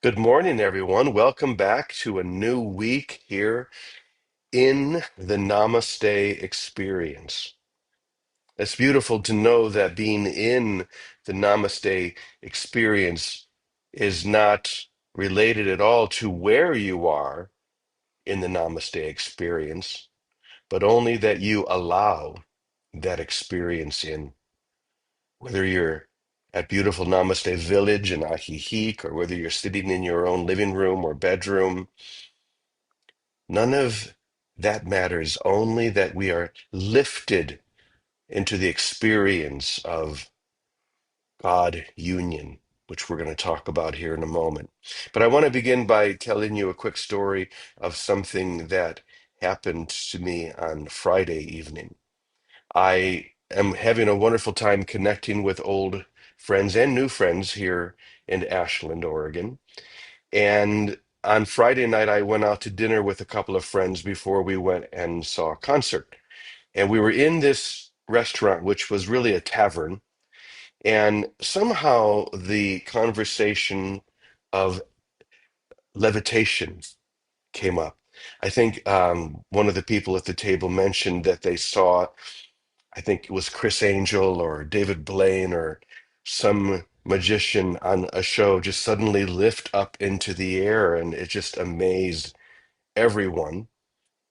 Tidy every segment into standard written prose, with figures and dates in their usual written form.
Good morning, everyone. Welcome back to a new week here in the Namaste experience. It's beautiful to know that being in the Namaste experience is not related at all to where you are in the Namaste experience, but only that you allow that experience in. Whether you're at beautiful Namaste Village in Ahihik, or whether you're sitting in your own living room or bedroom. None of that matters, only that we are lifted into the experience of God union, which we're going to talk about here in a moment. But I want to begin by telling you a quick story of something that happened to me on Friday evening. I am having a wonderful time connecting with old friends and new friends here in Ashland, Oregon. And on Friday night, I went out to dinner with a couple of friends before we went and saw a concert. And we were in this restaurant, which was really a tavern. And somehow the conversation of levitation came up. I think one of the people at the table mentioned that they saw, I think it was Chris Angel or David Blaine or some magician on a show just suddenly lift up into the air, and it just amazed everyone.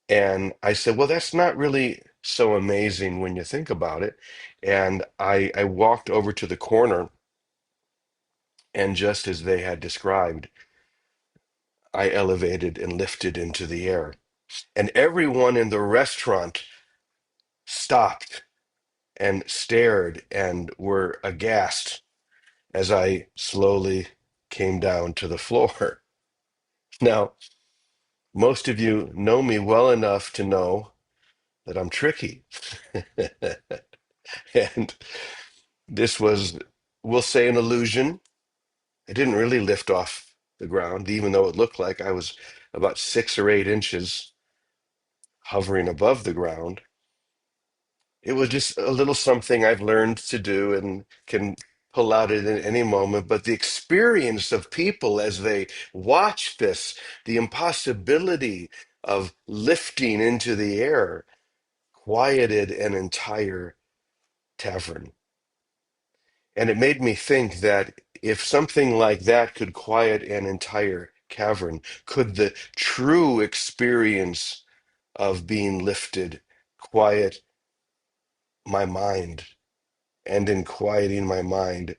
And I said, well, that's not really so amazing when you think about it. And I walked over to the corner, and just as they had described, I elevated and lifted into the air. And everyone in the restaurant stopped and stared and were aghast as I slowly came down to the floor. Now, most of you know me well enough to know that I'm tricky. And this was, we'll say, an illusion. I didn't really lift off the ground, even though it looked like I was about 6 or 8 inches hovering above the ground. It was just a little something I've learned to do and can pull out at any moment. But the experience of people as they watch this, the impossibility of lifting into the air, quieted an entire tavern. And it made me think that if something like that could quiet an entire cavern, could the true experience of being lifted quiet my mind? And in quieting my mind,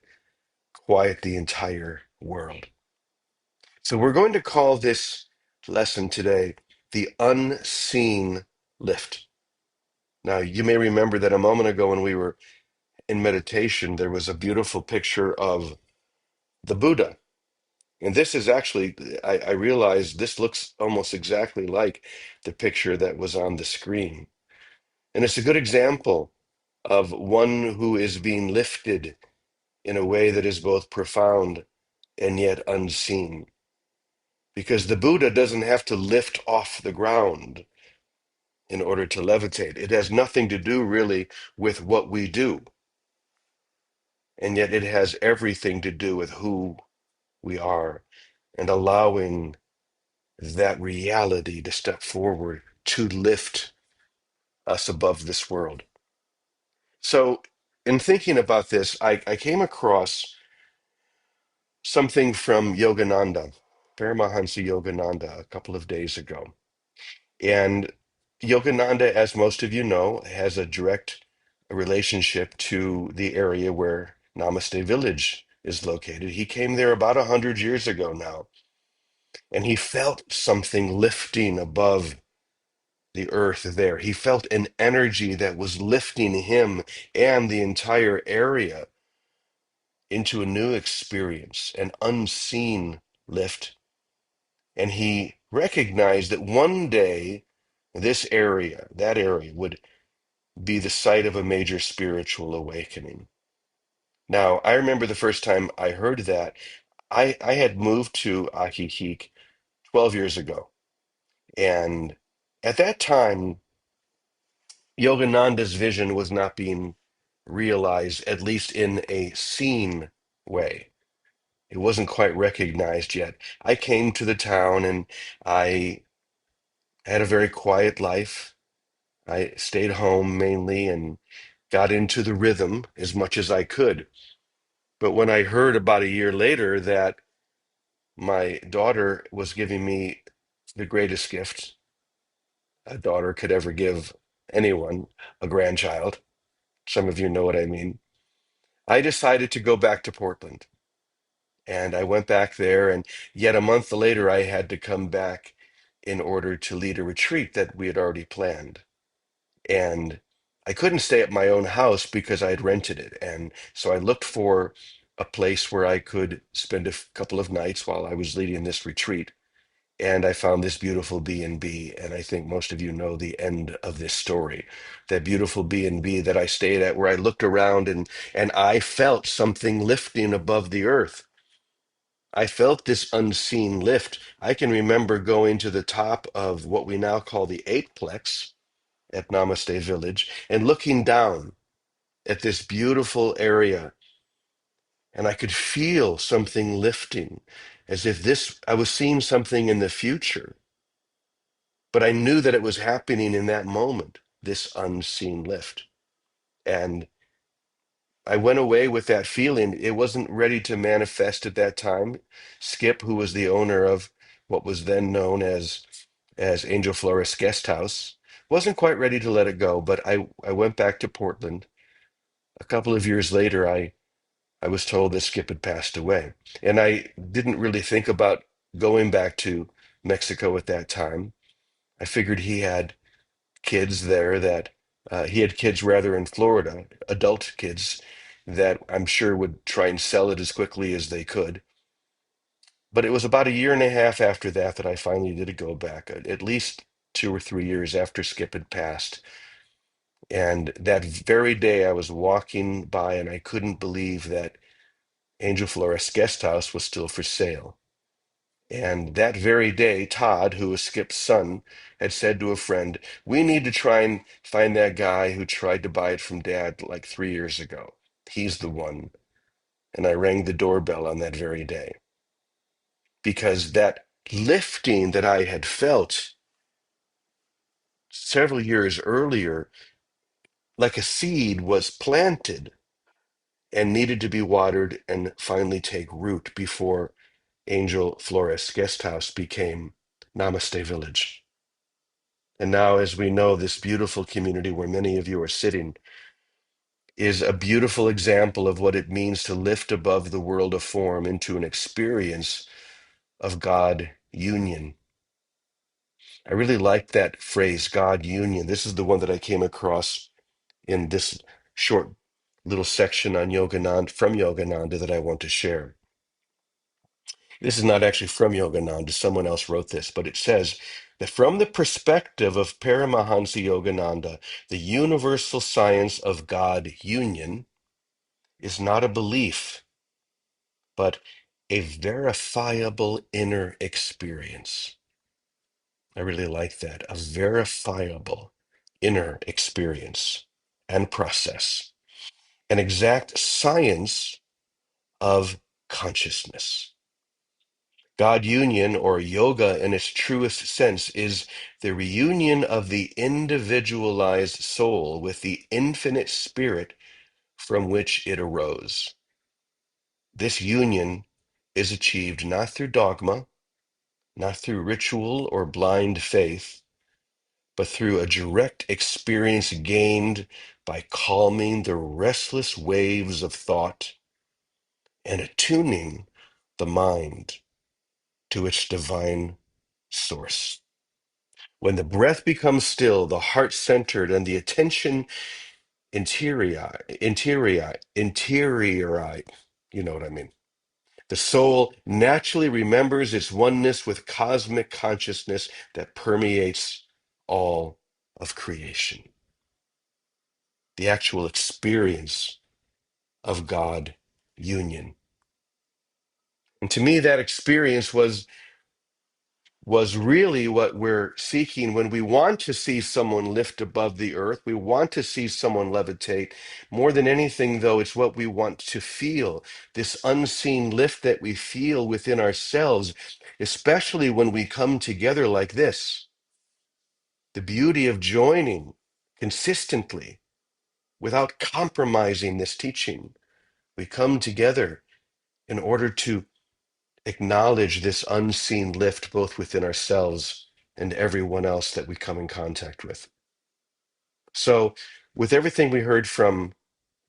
quiet the entire world. So we're going to call this lesson today the unseen lift. Now, you may remember that a moment ago when we were in meditation, there was a beautiful picture of the Buddha. And this is actually, I realized this looks almost exactly like the picture that was on the screen. And it's a good example of one who is being lifted in a way that is both profound and yet unseen. Because the Buddha doesn't have to lift off the ground in order to levitate. It has nothing to do really with what we do. And yet it has everything to do with who we are and allowing that reality to step forward to lift us above this world. So, in thinking about this, I came across something from Yogananda, Paramahansa Yogananda, a couple of days ago. And Yogananda, as most of you know, has a direct relationship to the area where Namaste Village is located. He came there about 100 years ago now, and he felt something lifting above the earth there. He felt an energy that was lifting him and the entire area into a new experience, an unseen lift. And he recognized that one day this area, that area, would be the site of a major spiritual awakening. Now, I remember the first time I heard that, I had moved to Ahihik 12 years ago. And at that time, Yogananda's vision was not being realized, at least in a seen way. It wasn't quite recognized yet. I came to the town and I had a very quiet life. I stayed home mainly and got into the rhythm as much as I could. But when I heard about a year later that my daughter was giving me the greatest gift a daughter could ever give anyone, a grandchild, some of you know what I mean, I decided to go back to Portland. And I went back there, and yet a month later, I had to come back in order to lead a retreat that we had already planned. And I couldn't stay at my own house because I had rented it. And so I looked for a place where I could spend a couple of nights while I was leading this retreat. And I found this beautiful B&B, and I think most of you know the end of this story. That beautiful B&B that I stayed at, where I looked around and I felt something lifting above the earth. I felt this unseen lift. I can remember going to the top of what we now call the eightplex at Namaste Village and looking down at this beautiful area, and I could feel something lifting, as if this I was seeing something in the future. But I knew that it was happening in that moment, this unseen lift. And I went away with that feeling. It wasn't ready to manifest at that time. Skip, who was the owner of what was then known as Angel Florist Guest House, wasn't quite ready to let it go. But I went back to Portland. A couple of years later, I was told that Skip had passed away. And I didn't really think about going back to Mexico at that time. I figured he had kids there that he had kids rather in Florida, adult kids that I'm sure would try and sell it as quickly as they could. But it was about a year and a half after that that I finally did go back, at least 2 or 3 years after Skip had passed. And that very day I was walking by and I couldn't believe that Angel Flores Guest House was still for sale. And that very day, Todd, who was Skip's son, had said to a friend, "We need to try and find that guy who tried to buy it from Dad like 3 years ago. He's the one." And I rang the doorbell on that very day because that lifting that I had felt several years earlier, like a seed, was planted and needed to be watered and finally take root before Angel Flores Guest House became Namaste Village. And now, as we know, this beautiful community where many of you are sitting is a beautiful example of what it means to lift above the world of form into an experience of God union. I really like that phrase, God union. This is the one that I came across in this short little section on Yogananda, from Yogananda, that I want to share. This is not actually from Yogananda, someone else wrote this, but it says that from the perspective of Paramahansa Yogananda, the universal science of God union is not a belief, but a verifiable inner experience. I really like that. A verifiable inner experience and process, an exact science of consciousness. God union, or yoga in its truest sense, is the reunion of the individualized soul with the infinite spirit from which it arose. This union is achieved not through dogma, not through ritual or blind faith, but through a direct experience gained by calming the restless waves of thought and attuning the mind to its divine source. When the breath becomes still, the heart centered, and the attention interiorite, you know what I mean. The soul naturally remembers its oneness with cosmic consciousness that permeates all of creation. The actual experience of God union. And to me, that experience was was really what we're seeking when we want to see someone lift above the earth. We want to see someone levitate. More than anything, though, it's what we want to feel, this unseen lift that we feel within ourselves, especially when we come together like this. The beauty of joining consistently without compromising this teaching. We come together in order to acknowledge this unseen lift both within ourselves and everyone else that we come in contact with. So, with everything we heard from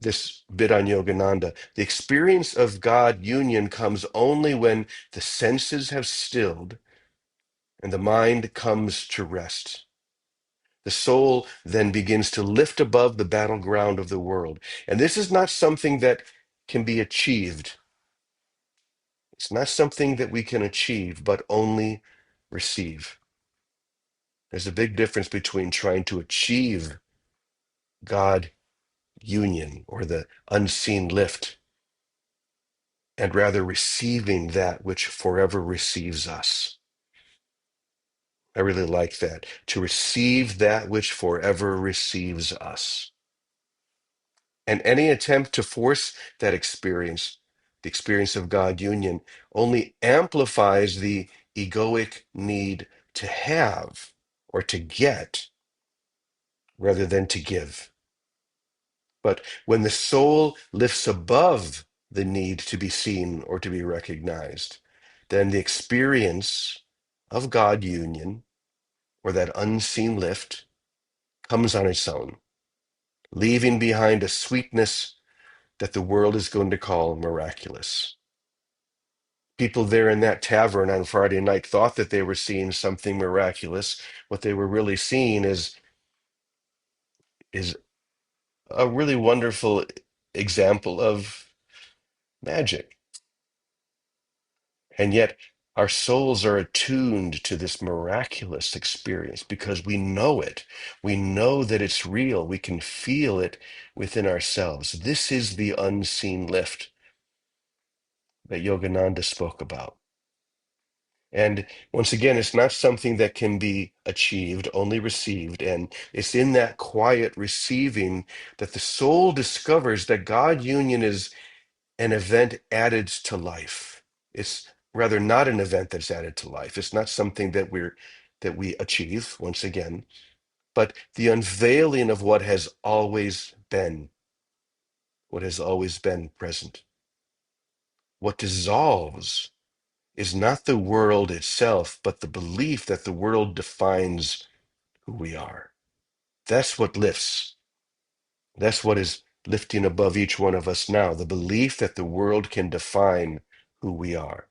this bit on Yogananda, the experience of God union comes only when the senses have stilled and the mind comes to rest. The soul then begins to lift above the battleground of the world. And this is not something that can be achieved. It's not something that we can achieve, but only receive. There's a big difference between trying to achieve God union or the unseen lift and rather receiving that which forever receives us. I really like that. To receive that which forever receives us. And any attempt to force that experience, the experience of God union, only amplifies the egoic need to have or to get rather than to give. But when the soul lifts above the need to be seen or to be recognized, then the experience of God union, or that unseen lift, comes on its own, leaving behind a sweetness that the world is going to call miraculous. People there in that tavern on Friday night thought that they were seeing something miraculous. What they were really seeing is a really wonderful example of magic. And yet, our souls are attuned to this miraculous experience because we know it. We know that it's real. We can feel it within ourselves. This is the unseen lift that Yogananda spoke about. And once again, it's not something that can be achieved, only received. And it's in that quiet receiving that the soul discovers that God union is an event added to life. It's rather not an event that's added to life. It's not something that we achieve once again, but the unveiling of what has always been present. What dissolves is not the world itself, but the belief that the world defines who we are. That's what lifts. That's what is lifting above each one of us now, the belief that the world can define who we are.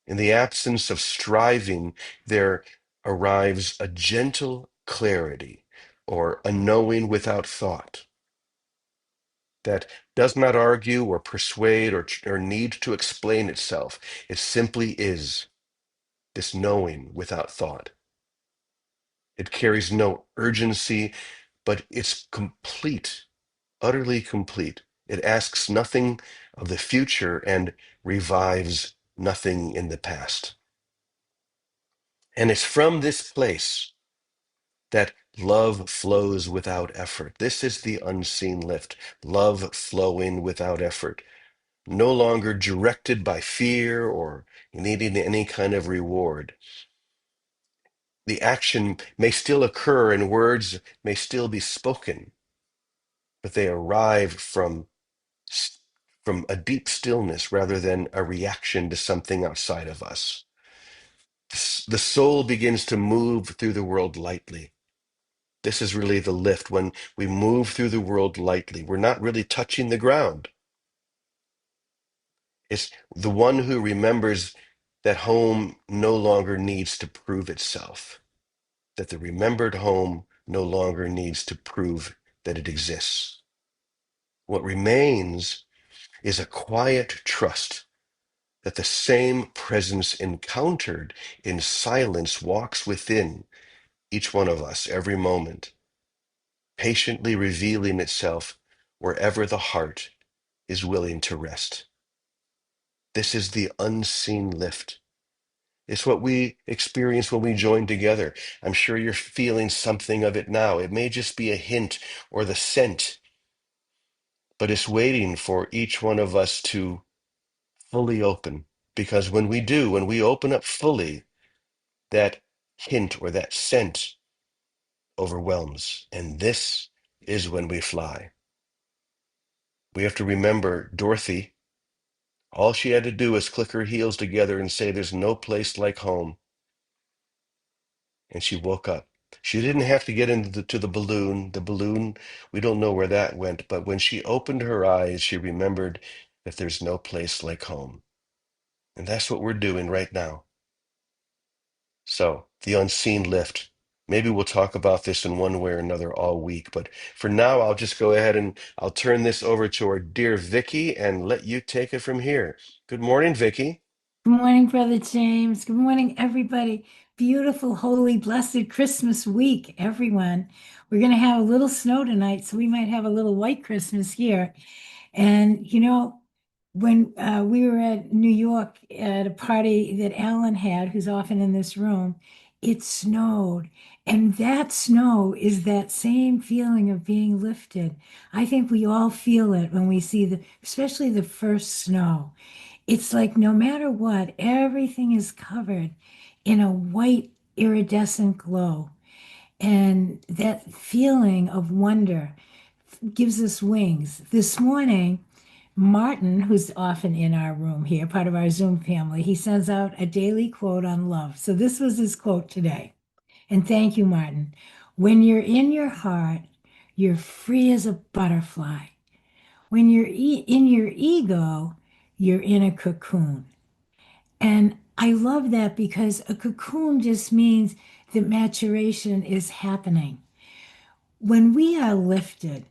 In the absence of striving, there arrives a gentle clarity or a knowing without thought that does not argue or persuade or need to explain itself. It simply is this knowing without thought. It carries no urgency, but it's complete, utterly complete. It asks nothing of the future and revives nothing in the past. And it's from this place that love flows without effort. This is the unseen lift, love flowing without effort, no longer directed by fear or needing any kind of reward. The action may still occur and words may still be spoken, but they arrive from a deep stillness rather than a reaction to something outside of us. The soul begins to move through the world lightly. This is really the lift. When we move through the world lightly, we're not really touching the ground. It's the one who remembers that home no longer needs to prove itself, that the remembered home no longer needs to prove that it exists. What remains is a quiet trust that the same presence encountered in silence walks within each one of us every moment, patiently revealing itself wherever the heart is willing to rest. This is the unseen lift. It's what we experience when we join together. I'm sure you're feeling something of it now. It may just be a hint or the scent, but it's waiting for each one of us to fully open. Because when we do, when we open up fully, that hint or that scent overwhelms. And this is when we fly. We have to remember Dorothy. All she had to do was click her heels together and say, "There's no place like home." And she woke up. She didn't have to get into to the balloon. The balloon, we don't know where that went, but when she opened her eyes, she remembered that there's no place like home. And that's what we're doing right now. So, the unseen lift. Maybe we'll talk about this in one way or another all week, but for now, I'll just go ahead and I'll turn this over to our dear Vicky and let you take it from here. Good morning, Vicky. Good morning, Brother James. Good morning, everybody. Beautiful, holy, blessed Christmas week, everyone. We're going to have a little snow tonight, so we might have a little white Christmas here. And when we were at New York at a party that Alan had, who's often in this room, it snowed. And that snow is that same feeling of being lifted. I think we all feel it when we see especially the first snow. It's like no matter what, everything is covered in a white iridescent glow. And that feeling of wonder gives us wings. This morning, Martin, who's often in our room here, part of our Zoom family, he sends out a daily quote on love. So this was his quote today. And thank you, Martin. When you're in your heart, you're free as a butterfly. When you're in your ego, you're in a cocoon. And I love that because a cocoon just means that maturation is happening. When we are lifted,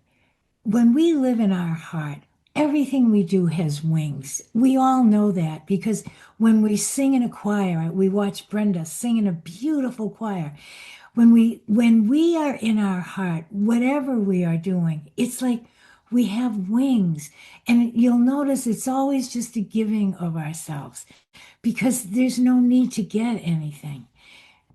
when we live in our heart, everything we do has wings. We all know that because when we sing in a choir, we watch Brenda sing in a beautiful choir. When we are in our heart, whatever we are doing, it's like we have wings. And you'll notice it's always just a giving of ourselves because there's no need to get anything.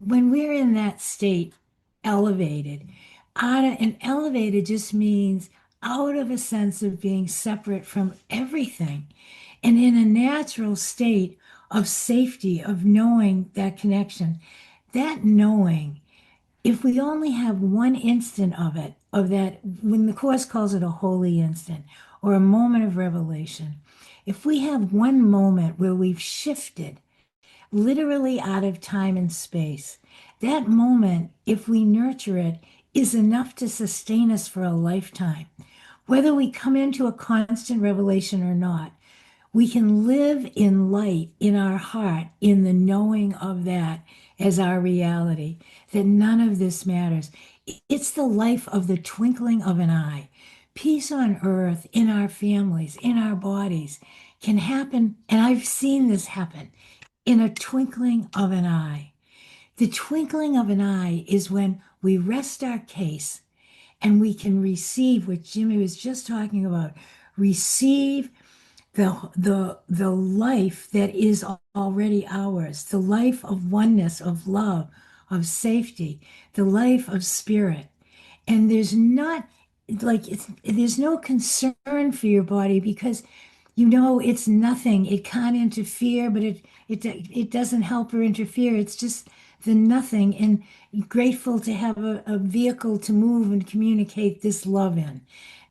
When we're in that state, elevated, and elevated just means out of a sense of being separate from everything and in a natural state of safety, of knowing that connection, that knowing, if we only have one instant of it, of that, when the Course calls it a holy instant or a moment of revelation, if we have one moment where we've shifted literally out of time and space. That moment, if we nurture it, is enough to sustain us for a lifetime. Whether we come into a constant revelation or not, we can live in light in our heart, in the knowing of that as our reality, that none of this matters. It's the life of the twinkling of an eye. Peace on earth, in our families, in our bodies, can happen. And I've seen this happen in a twinkling of an eye. The twinkling of an eye is when we rest our case and we can receive what Jimmy was just talking about. Receive the life that is already ours, the life of oneness, of love, of safety, the life of spirit. And there's not there's no concern for your body because it's nothing. It can't interfere, but it doesn't help or interfere. It's just the nothing, and grateful to have a vehicle to move and communicate this love in.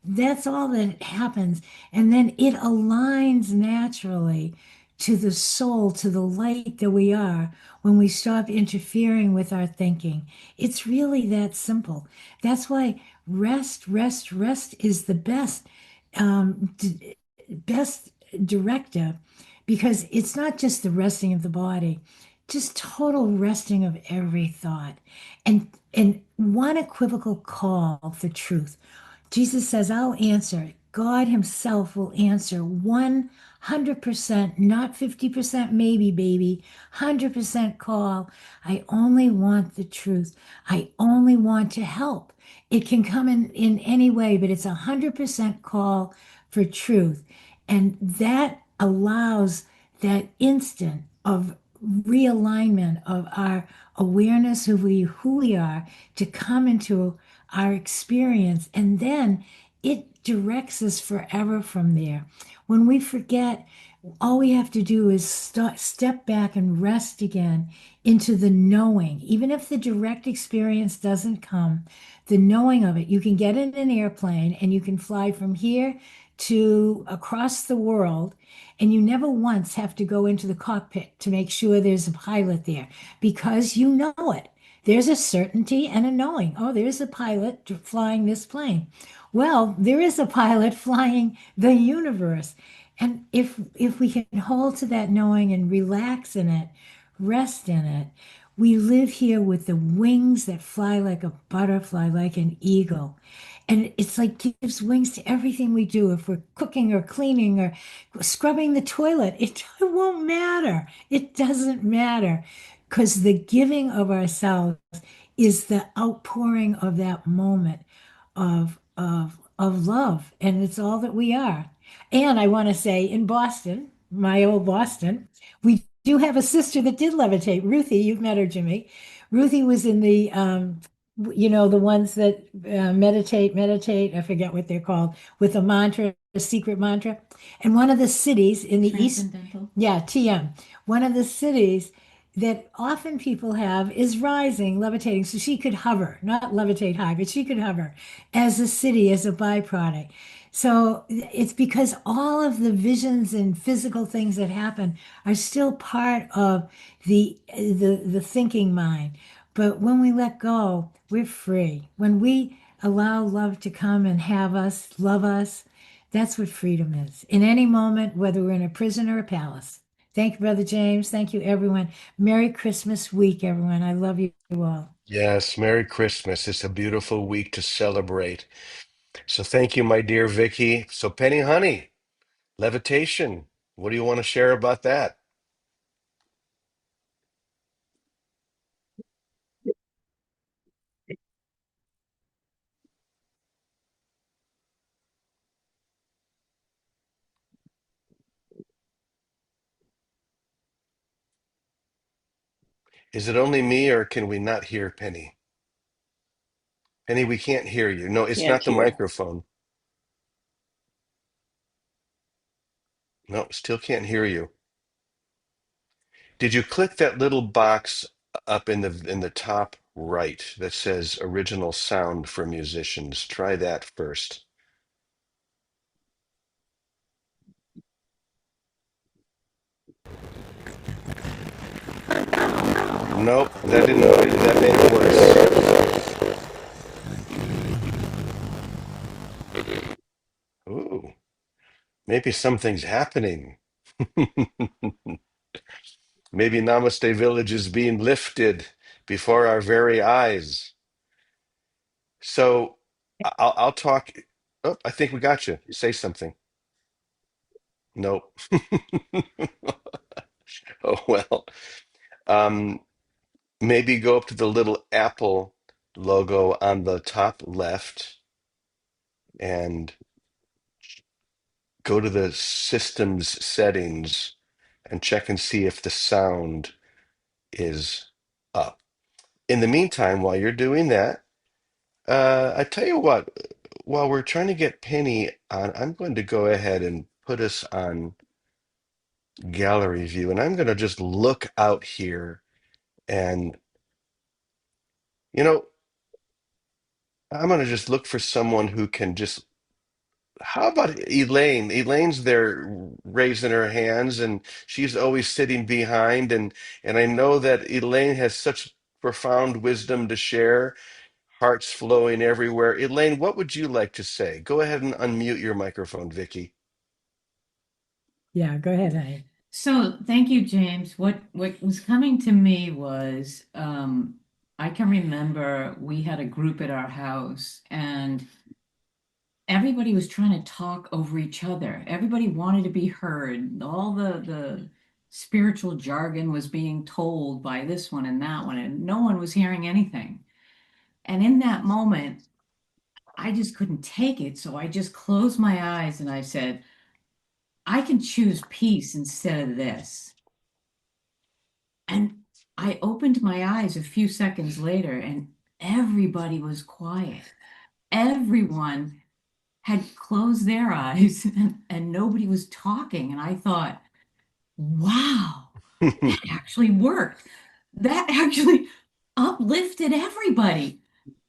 That's all that happens. And then it aligns naturally to the soul, to the light that we are when we stop interfering with our thinking. It's really that simple. That's why rest is the best directive because it's not just the resting of the body, just total resting of every thought and one equivocal call for truth. Jesus says, I'll answer. God Himself will answer 100%, not 50%, maybe, baby. 100% call. I only want the truth. I only want to help. It can come in any way, but it's 100% call for truth. And that allows that instant of realignment of our awareness of who we are to come into our experience. And then it directs us forever from there. When we forget, all we have to do is step back and rest again into the knowing. Even if the direct experience doesn't come, the knowing of it, you can get in an airplane and you can fly from here to across the world, and you never once have to go into the cockpit to make sure there's a pilot there because you know it. There's a certainty and a knowing. Oh, there's a pilot flying this plane. Well, there is a pilot flying the universe. And if we can hold to that knowing and relax in it, rest in it, we live here with the wings that fly like a butterfly, like an eagle. And it's like gives wings to everything we do. If we're cooking or cleaning or scrubbing the toilet, it won't matter. It doesn't matter because the giving of ourselves is the outpouring of that moment of love, and it's all that we are. And I want to say, in Boston, my old Boston, we do have a sister that did levitate. Ruthie, you've met her, Jimmy. Ruthie was in the the ones that meditate. I forget what they're called, with a mantra, a secret mantra. And one of the cities in the east, Transcendental. yeah, TM, one of the cities that often people have is rising, levitating. So she could hover, not levitate high, but she could hover as a city, as a byproduct. So it's because all of the visions and physical things that happen are still part of the thinking mind. But when we let go, we're free. When we allow love to come and have us, love us, that's what freedom is. In any moment, whether we're in a prison or a palace. Thank you, Brother James. Thank you, everyone. Merry Christmas week, everyone. I love you all. Yes, Merry Christmas. It's a beautiful week to celebrate. So thank you, my dear Vicky. So Penny Honey, levitation. What do you want to share about that? Is it only me or can we not hear Penny? Penny, we can't hear you. No, it's Can't not the hear. microphone. No, still can't hear you. Did you click that little box up in the top right that says original sound for musicians? Try that first. Nope, that didn't that made it worse. Ooh, maybe something's happening. Maybe Namaste Village is being lifted before our very eyes. So I'll talk. Oh, I think we got you. Say something. Nope. Oh well. Um, Maybe go up to the little Apple logo on the top left and go to the systems settings and check and see if the sound is up. In the meantime, while you're doing that, I tell you what, while we're trying to get Penny on, I'm going to go ahead and put us on gallery view, and I'm going to just look out here. And, you know, I'm going to just look for someone who can just, how about Elaine? Elaine's there raising her hands, and she's always sitting behind. And I know that Elaine has such profound wisdom to share, hearts flowing everywhere. Elaine, what would you like to say? Go ahead and unmute your microphone, Vicky. Yeah, go ahead, honey. So thank you, James. What was coming to me was I can remember we had a group at our house and everybody was trying to talk over each other. Everybody wanted to be heard. All the spiritual jargon was being told by this one and that one, and no one was hearing anything. And in that moment, I just couldn't take it. So I just closed my eyes and I said, I can choose peace instead of this. And I opened my eyes a few seconds later, and everybody was quiet. Everyone had closed their eyes and nobody was talking. And I thought, wow, that actually worked. That actually uplifted everybody.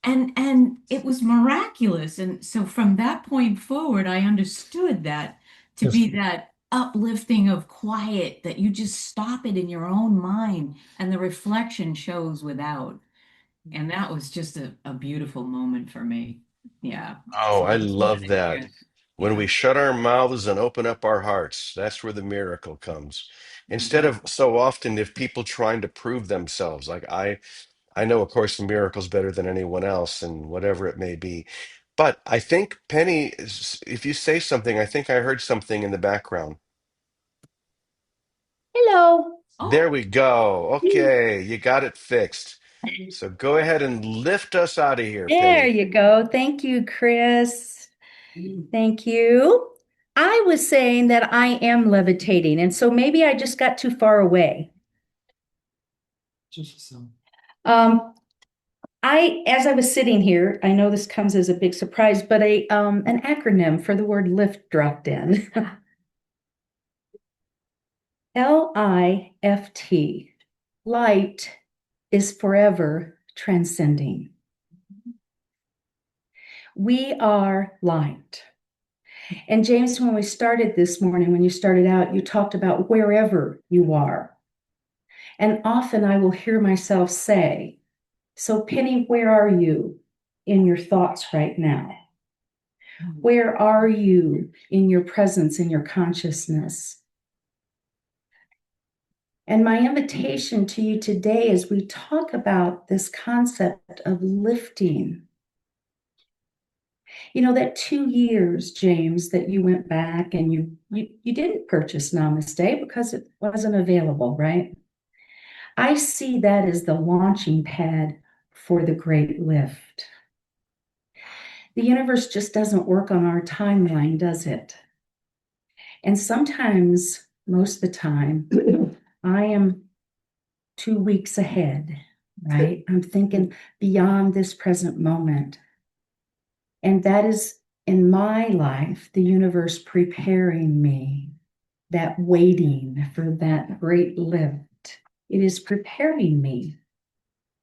And it was miraculous. And so from that point forward, I understood that to Yes. be that uplifting of quiet, that you just stop it in your own mind and the reflection shows without. And that was just a beautiful moment for me. Yeah. Oh, So I I just wanted love to that. share. When Yeah. we shut our mouths and open up our hearts, that's where the miracle comes. Instead Mhm. of so often if people trying to prove themselves, like I know A Course in Miracles better than anyone else, and whatever it may be. But I think Penny, if you say something, I think I heard something in the background. Hello. There Oh, we go. Okay, you got it fixed. So go ahead and lift us out of here, There Penny. you go. Thank you, Chris. Thank you. I was saying that I am levitating, and so maybe I just got too far away. Just so. As I was sitting here, I know this comes as a big surprise, but an acronym for the word lift dropped in. LIFT. Light is forever transcending. We are light. And James, when we started this morning, when you started out, you talked about wherever you are. And often I will hear myself say, so Penny, where are you in your thoughts right now? Where are you in your presence, in your consciousness? And my invitation to you today as we talk about this concept of lifting, you know, that 2 years, James, that you went back and you didn't purchase Namaste because it wasn't available, right? I see that as the launching pad for the great lift. The universe just doesn't work on our timeline, does it? And sometimes, most of the time, I am 2 weeks ahead, right? I'm thinking beyond this present moment. And that is in my life, the universe preparing me, that waiting for that great lift. It is preparing me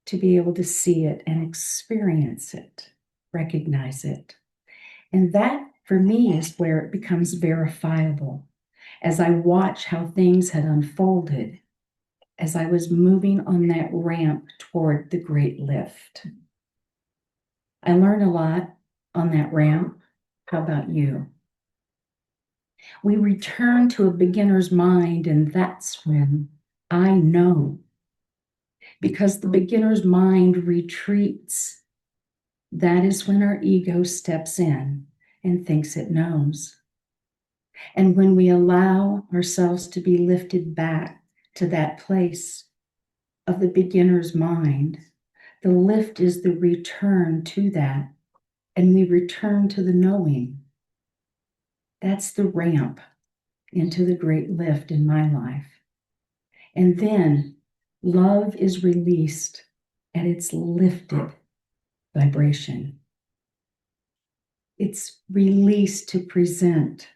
to be able to see it and experience it, recognize it. And that for me is where it becomes verifiable. As I watch how things had unfolded, as I was moving on that ramp toward the great lift. I learned a lot on that ramp. How about you? We return to a beginner's mind, and that's when I know, because the beginner's mind retreats. That is when our ego steps in and thinks it knows. And when we allow ourselves to be lifted back to that place of the beginner's mind, the lift is the return to that, and we return to the knowing. That's the ramp into the great lift in my life. And then love is released at its lifted vibration. It's released to present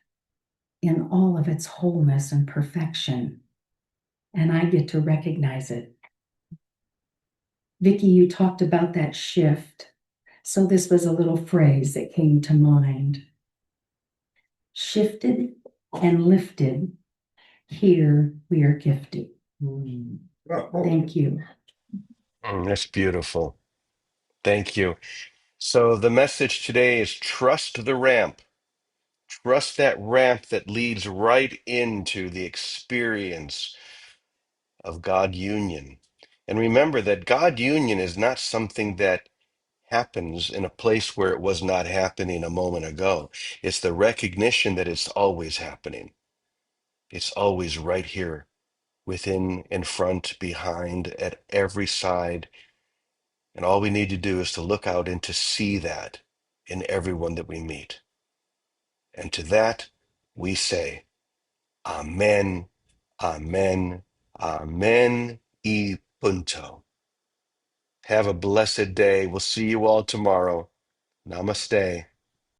in all of its wholeness and perfection. And I get to recognize it. Vicki, you talked about that shift. So this was a little phrase that came to mind. Shifted and lifted, here we are gifted. Thank you. That's beautiful. Thank you. So the message today is trust the ramp. Trust that ramp that leads right into the experience of God union. And remember that God union is not something that happens in a place where it was not happening a moment ago. It's the recognition that it's always happening. It's always right here, within, in front, behind, at every side. And all we need to do is to look out and to see that in everyone that we meet. And to that, we say, Amen, Amen, Amen, y punto. Have a blessed day. We'll see you all tomorrow. Namaste.